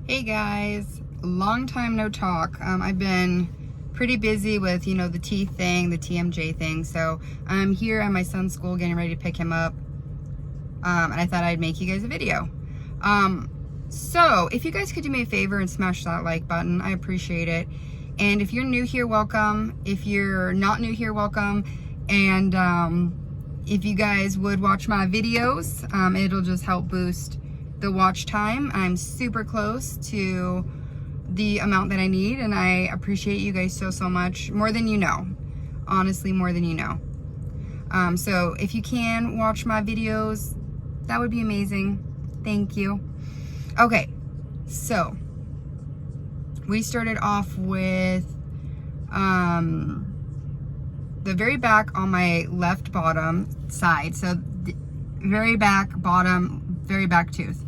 Hey guys, long time no talk. I've been pretty busy with, the teeth thing, the TMJ thing. So I'm here at my son's school getting ready to pick him up. And I thought I'd make you guys a video. So if you guys could do me a favor and smash that like button, I appreciate it. And if you're new here, welcome. If you're not new here, welcome. And if you guys would watch my videos, it'll just help boost the watch time. I'm super close to the amount that I need, and I appreciate you guys so much, more than you know. Honestly, more than you know. So if you can watch my videos, that would be amazing. Thank you. Okay, so we started off with the very back on my left bottom side. So the very back bottom, very back tooth.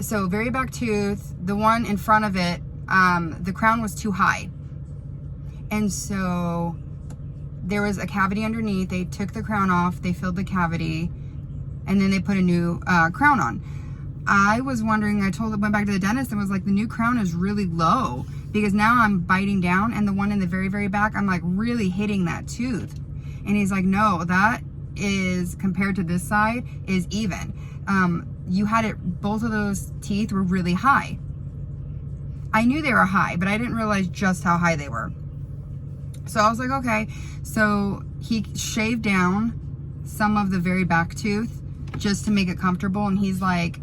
So very back tooth, the one in front of it, the crown was too high. And so there was a cavity underneath. They took the crown off, they filled the cavity, and then they put a new crown on. I was wondering, went back to the dentist and was like, the new crown is really low, because now I'm biting down, and the one in the very back, I'm like really hitting that tooth. And he's like, no, that is, compared to this side, is even. You had it, both of those teeth were really high. I knew they were high, but I didn't realize just how high they were. So I was like, okay. So he shaved down some of the very back tooth just to make it comfortable. And he's like,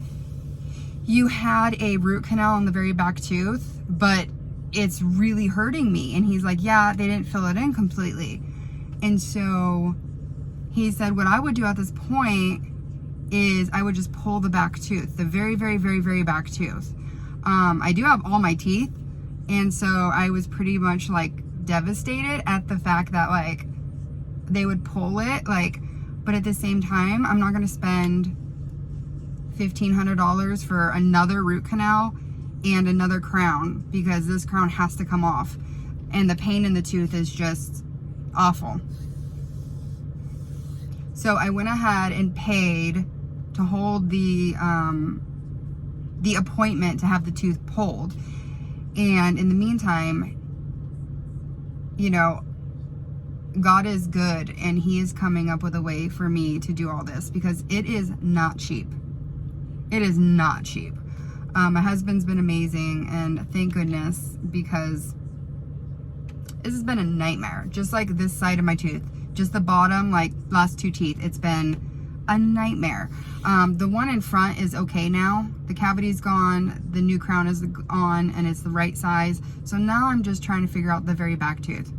you had a root canal on the very back tooth, but it's really hurting me. And he's like, yeah, they didn't fill it in completely. And so he said, what I would do at this point is I would just pull the back tooth, the very back tooth. I do have all my teeth, and so I was pretty much like devastated at the fact that like they would pull it, like, but at the same time, I'm not gonna spend $1,500 for another root canal and another crown, because this crown has to come off, and the pain in the tooth is just awful. So I went ahead and paid to hold the appointment to have the tooth pulled. And in the meantime, God is good, and he is coming up with a way for me to do all this, because it is not cheap. It is not cheap. My husband's been amazing, and thank goodness, because this has been a nightmare. Just like this side of my tooth, just the bottom, like last two teeth, it's been a nightmare. The one in front is okay now. The cavity's gone, the new crown is on, and it's the right size. So now I'm just trying to figure out the very back tooth.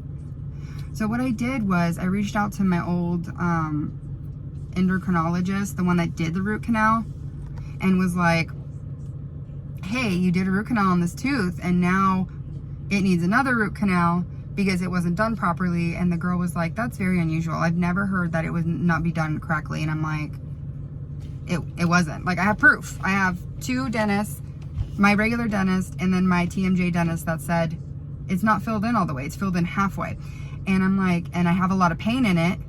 So what I did was I reached out to my old endocrinologist, the one that did the root canal, and was like, hey, you did a root canal on this tooth, and now it needs another root canal because it wasn't done properly. And the girl was like, that's very unusual. I've never heard that it would not be done correctly. And I'm like, it wasn't. Like, I have proof. I have two dentists, my regular dentist and then my TMJ dentist, that said it's not filled in all the way. It's filled in halfway. And I'm like, and I have a lot of pain in it.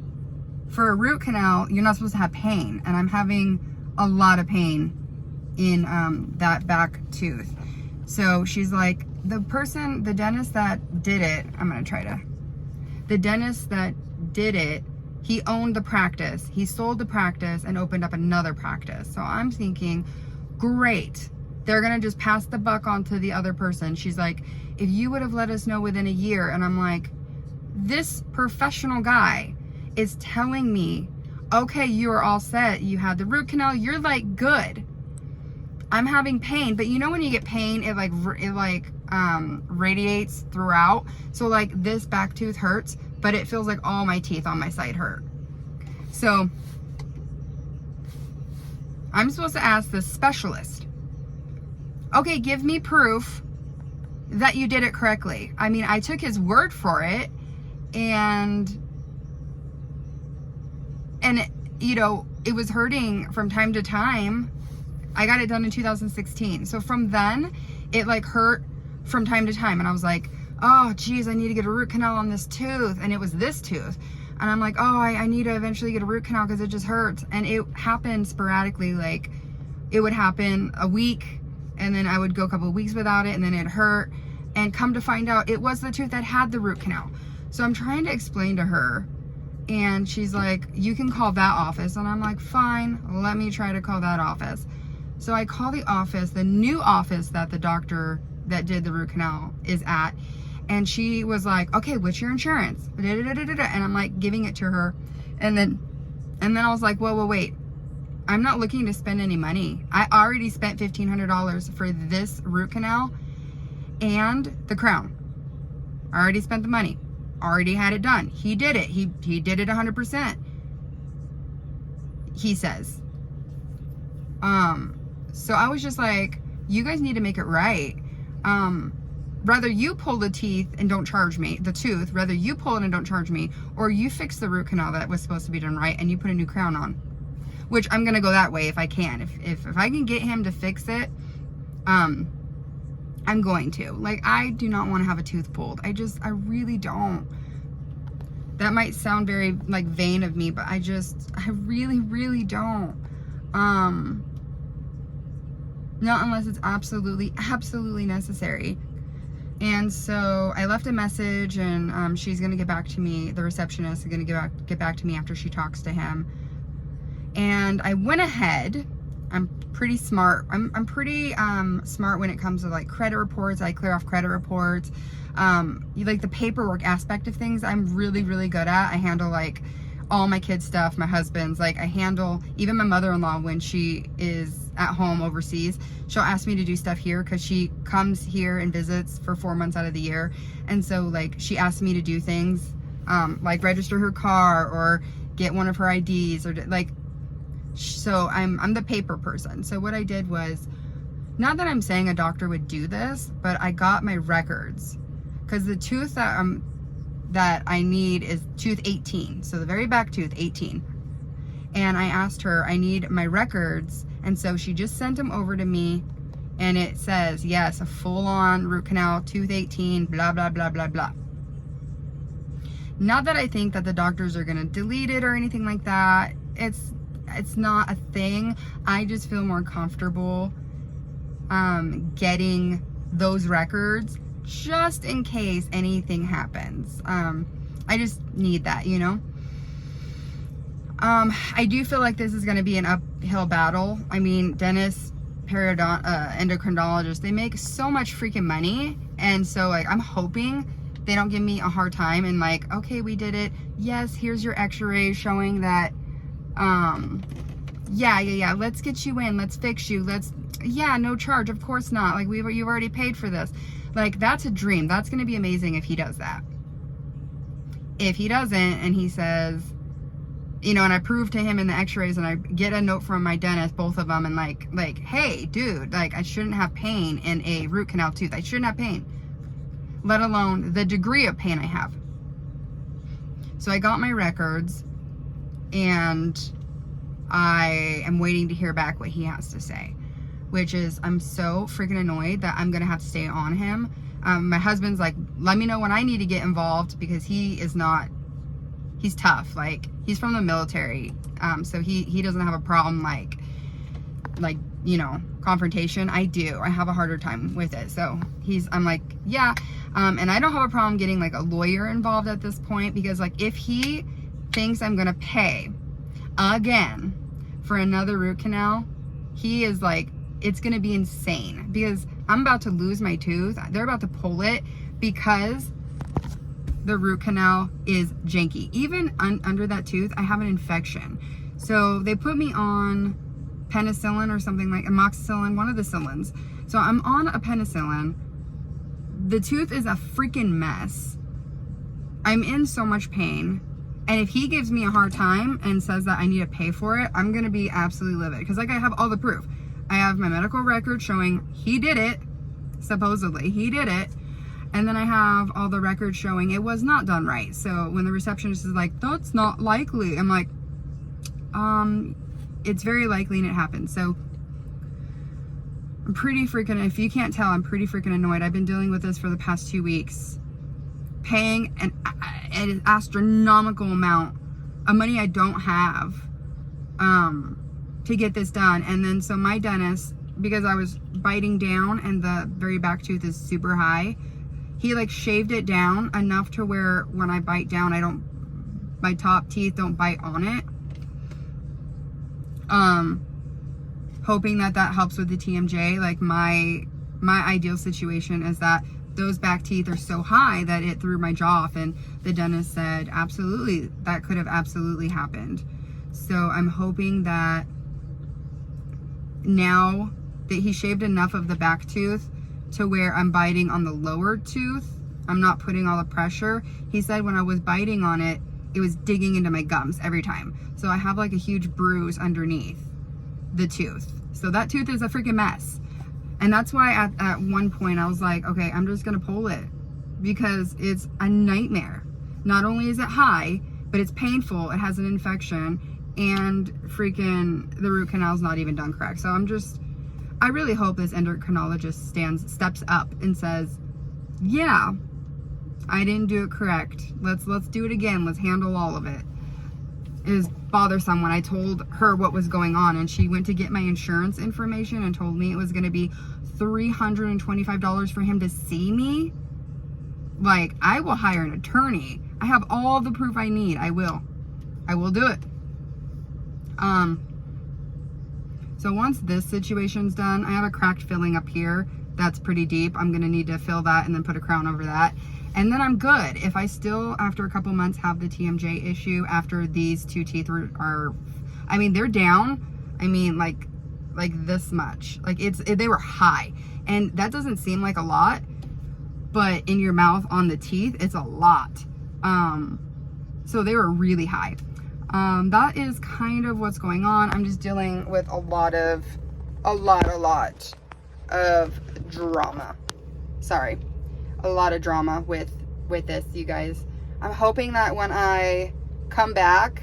For a root canal, you're not supposed to have pain. And I'm having a lot of pain in that back tooth. So she's like, the dentist that did it, the dentist that did it, he owned the practice. He sold the practice and opened up another practice. So I'm thinking, great. They're going to just pass the buck on to the other person. She's like, if you would have let us know within a year. And I'm like, this professional guy is telling me, okay, you are all set. You had the root canal. You're like, good. I'm having pain, but when you get pain, it radiates throughout. So like this back tooth hurts, but it feels like all my teeth on my side hurt. So I'm supposed to ask the specialist, okay, give me proof that you did it correctly. I mean, I took his word for it, and it was hurting from time to time. I got it done in 2016. So from then, it like hurt from time to time. And I was like, oh geez, I need to get a root canal on this tooth. And it was this tooth. And I'm like, oh, I need to eventually get a root canal because it just hurts. And it happened sporadically, like it would happen a week, and then I would go a couple of weeks without it, and then it hurt. And come to find out, it was the tooth that had the root canal. So I'm trying to explain to her, and she's like, you can call that office. And I'm like, fine, let me try to call that office. So I call the office, the new office that the doctor that did the root canal is at. And she was like, okay, what's your insurance? And I'm like giving it to her. And then I was like, whoa, wait. I'm not looking to spend any money. I already spent $1,500 for this root canal and the crown. I already spent the money. Already had it done. He did it. He did it 100%. He says. So I was just like, you guys need to make it right. Rather you pull the teeth and don't charge me, the tooth, rather you pull it and don't charge me, or you fix the root canal that was supposed to be done right and you put a new crown on. Which I'm gonna go that way if I can. If I can get him to fix it, I'm going to. Like, I do not want to have a tooth pulled. I really don't. That might sound very like vain of me, but I really, really don't. Not unless it's absolutely, absolutely necessary. And so I left a message, and she's gonna get back to me. The receptionist is gonna get back to me after she talks to him. And I went ahead. I'm pretty smart. I'm pretty smart when it comes to like credit reports. I clear off credit reports. Like the paperwork aspect of things, I'm really, really good at. I handle like all my kids' stuff, my husband's. Like I handle even my mother-in-law when she is at home overseas. She'll ask me to do stuff here because she comes here and visits for 4 months out of the year. And so like she asked me to do things like register her car or get one of her IDs or like. So I'm the paper person. So what I did was, not that I'm saying a doctor would do this, but I got my records because the tooth that I need is tooth 18. So the very back tooth, 18. And I asked her, I need my records. And so she just sent them over to me, and it says, yes, a full-on root canal, tooth 18, blah, blah, blah, blah, blah. Not that I think that the doctors are going to delete it or anything like that. It's not a thing. I just feel more comfortable getting those records just in case anything happens. I just need that, you know? I do feel like this is going to be an uphill battle. I mean, dentists, endocrinologists, they make so much freaking money. And so, like, I'm hoping they don't give me a hard time and like, okay, we did it. Yes, here's your x-ray showing that, yeah, let's get you in. Let's fix you. No charge. Of course not. Like, you've already paid for this. Like, that's a dream. That's going to be amazing if he does that. If he doesn't, and he says, you know, and I prove to him in the x-rays, and I get a note from my dentist, both of them, and like, hey, dude, like, I shouldn't have pain in a root canal tooth. I shouldn't have pain, let alone the degree of pain I have. So I got my records, and I am waiting to hear back what he has to say, which is, I'm so freaking annoyed that I'm going to have to stay on him. My husband's like, let me know when I need to get involved, because he's tough. Like, he's from the military. So he doesn't have a problem like, you know, confrontation. I do. I have a harder time with it. So I'm like, yeah. And I don't have a problem getting like a lawyer involved at this point, because like, if he thinks I'm going to pay again for another root canal, he is like, it's going to be insane, because I'm about to lose my tooth. They're about to pull it because the root canal is janky. Even under that tooth, I have an infection. So they put me on penicillin or something, like amoxicillin, one of the cillins. So I'm on a penicillin. The tooth is a freaking mess. I'm in so much pain. And if he gives me a hard time and says that I need to pay for it, I'm going to be absolutely livid. Because like, I have all the proof. I have my medical record showing he did it. Supposedly, he did it. And then I have all the records showing it was not done right. So when the receptionist is like, that's not likely, I'm like, it's very likely, and it happened. So I'm pretty freaking, if you can't tell, I'm pretty freaking annoyed. I've been dealing with this for the past 2 weeks. Paying an astronomical amount of money I don't have to get this done. And then so my dentist, because I was biting down and the very back tooth is super high, he like shaved it down enough to where when I bite down, my top teeth don't bite on it. Hoping that helps with the TMJ. Like my ideal situation is that those back teeth are so high that it threw my jaw off, and the dentist said absolutely, that could have absolutely happened. So I'm hoping that now that he shaved enough of the back tooth to where I'm biting on the lower tooth, I'm not putting all the pressure. He said when I was biting on it, it was digging into my gums every time. So I have like a huge bruise underneath the tooth. So that tooth is a freaking mess. And that's why at one point I was like, okay, I'm just gonna pull it because it's a nightmare. Not only is it high, but it's painful, it has an infection, and freaking the root canal is not even done correct. So I really hope this endocrinologist steps up and says, yeah, I didn't do it correct. Let's do it again. Let's handle all of it. It was bothersome when I told her what was going on, and she went to get my insurance information and told me it was going to be $325 for him to see me. Like, I will hire an attorney. I have all the proof I need. I will do it. So once this situation's done, I have a cracked filling up here. That's pretty deep. I'm going to need to fill that and then put a crown over that. And then I'm good. If I still, after a couple months, have the TMJ issue after these two teeth are I mean, they're down. I mean, like this much. Like they were high. And that doesn't seem like a lot, but in your mouth on the teeth, it's a lot. So they were really high. That is kind of what's going on. I'm just dealing with a lot of drama. Sorry. A lot of drama with this, you guys. I'm hoping that when I come back,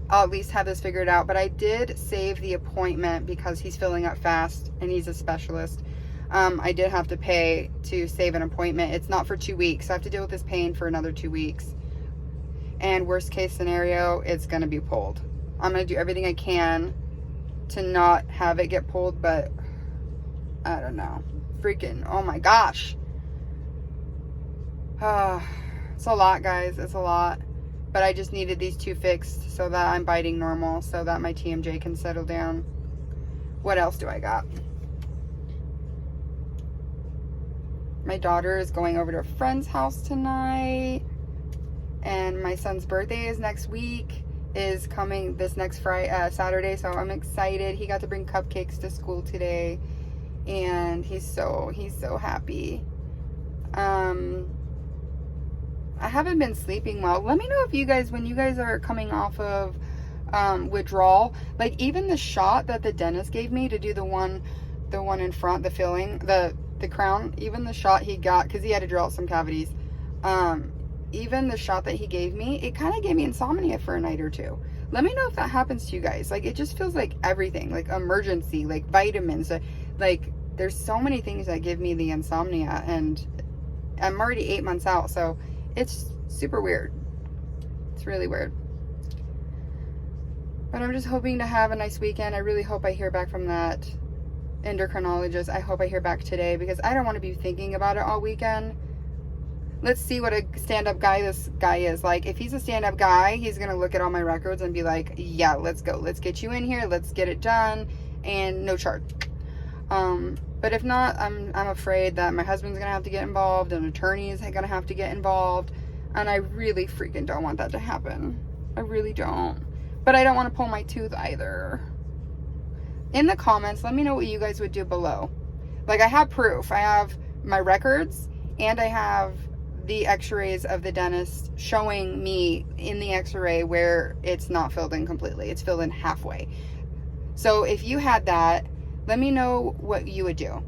I'll at least have this figured out. But I did save the appointment because he's filling up fast and he's a specialist. I did have to pay to save an appointment. It's not for 2 weeks. So I have to deal with this pain for another 2 weeks. And worst case scenario, it's going to be pulled. I'm going to do everything I can to not have it get pulled, but I don't know. Freaking, oh my gosh. It's a lot, guys. It's a lot. But I just needed these two fixed so that I'm biting normal, so that my TMJ can settle down. What else do I got? My daughter is going over to a friend's house tonight. And my son's birthday is next week, is coming this next Saturday, so I'm excited. He got to bring cupcakes to school today, and he's so happy. I haven't been sleeping well. Let me know if you guys, when you guys are coming off of withdrawal, like even the shot that the dentist gave me to do the one in front, the filling, the crown, even the shot he got, because he had to drill out some cavities, even the shot that he gave me, it kind of gave me insomnia for a night or two. Let me know if that happens to you guys. Like, it just feels like everything, like emergency, like vitamins, like there's so many things that give me the insomnia, and I'm already 8 months out, so it's super weird. It's really weird. But I'm just hoping to have a nice weekend. I really hope I hear back from that endocrinologist. I hope I hear back today, because I don't want to be thinking about it all weekend. Let's see what a stand-up guy this guy is. Like, if he's a stand-up guy, he's going to look at all my records and be like, yeah, let's go. Let's get you in here. Let's get it done. And no charge. But if not, I'm afraid that my husband's going to have to get involved. An attorney is going to have to get involved. And I really freaking don't want that to happen. I really don't. But I don't want to pull my tooth either. In the comments, let me know what you guys would do below. Like, I have proof. I have my records, and I have the x-rays of the dentist showing me in the x-ray where it's not filled in completely. It's filled in halfway. So if you had that, let me know what you would do.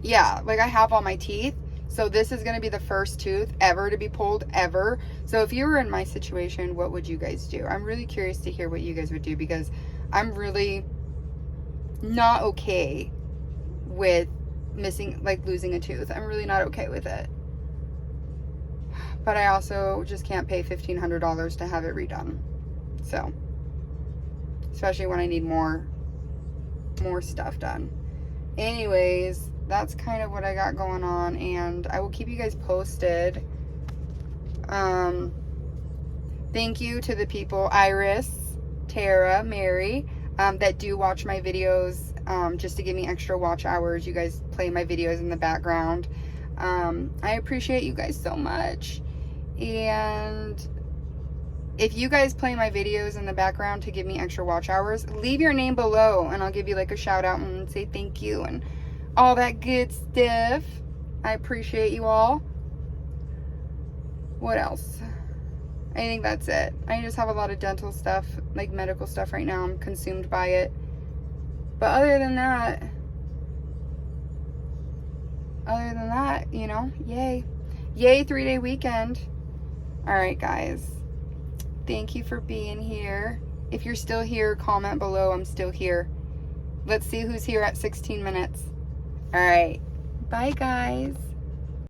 Yeah, like I have all my teeth. So this is going to be the first tooth ever to be pulled, ever. So if you were in my situation, what would you guys do? I'm really curious to hear what you guys would do, because I'm really not okay with losing a tooth. I'm really not okay with it. But I also just can't pay $1,500 to have it redone. So especially when I need more stuff done. Anyways, that's kind of what I got going on, and I will keep you guys posted. Thank you to the people, Iris, Tara, Mary, that do watch my videos, just to give me extra watch hours. You guys play my videos in the background. I appreciate you guys so much. And if you guys play my videos in the background to give me extra watch hours, leave your name below and I'll give you like a shout out and say thank you and all that good stuff. I appreciate you all. What else? I think that's it. I just have a lot of dental stuff, like medical stuff right now. I'm consumed by it. But other than that, you know, yay. Yay, 3-day weekend. All right, guys. Thank you for being here. If you're still here, comment below. I'm still here. Let's see who's here at 16 minutes. All right. Bye, guys.